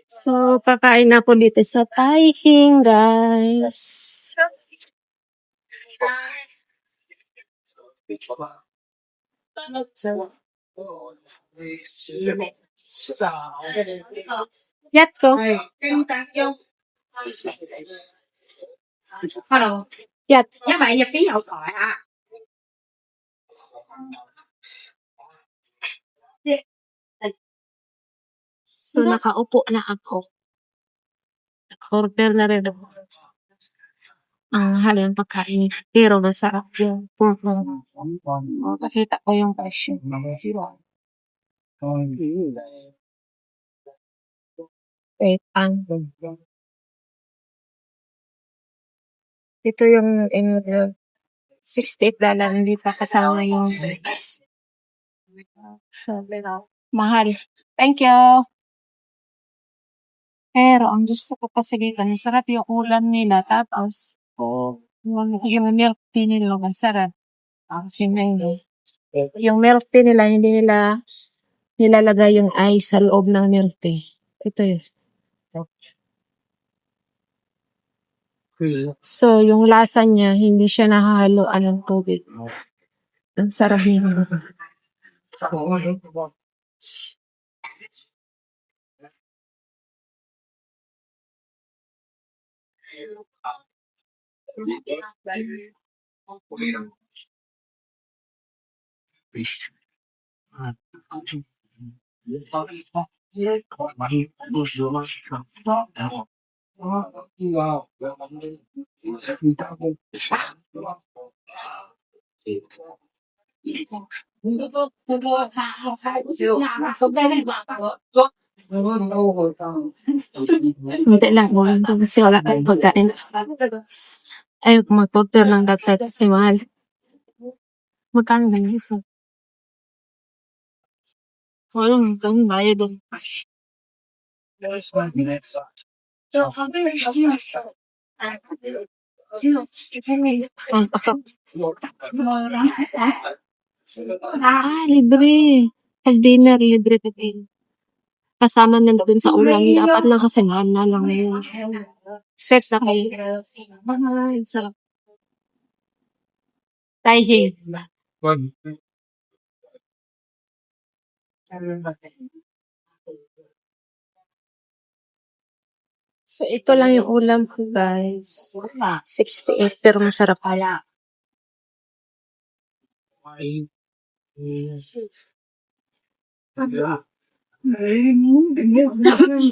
So, kakain ako dito sa Thai King, guys. Yat ko. Hello, Yat. các bạn nhập ký hậu thoại ạ. So, nakaupo na ako. Order na rin ako. Ang mahal yung pagkain. Pero masarap yung pork. Pakita ko yung presyo. Wait, ito yung $68. Hindi pa kasama yung price. Sabi na, mahal. Thank you. Pero ang gusto ko kasi dito, masarap yung ulam nila. Tapos, yung milk tea nila, masarap. Yung milk tea nila, hindi nila nilalagay yung ice sa loob ng milk tea. Ito yun. So, yung lasa niya, hindi siya nahahaluan ng tubig. Ang sarap niya. Hindi lang mo kasi wala kang pagkain. Ayaw ko mag-order ng dagdag kasi mahal. Magkano lang gusto? Walang magkano bayad doon. Libre. Pag-dinner, libre ka din. Kasama na doon sa ulam. Dapat lang kasi mahal na lang yun. Set na kayo. Sarap. Tayo. So, ito lang yung ulam ko, guys. 68, pero masarap pala.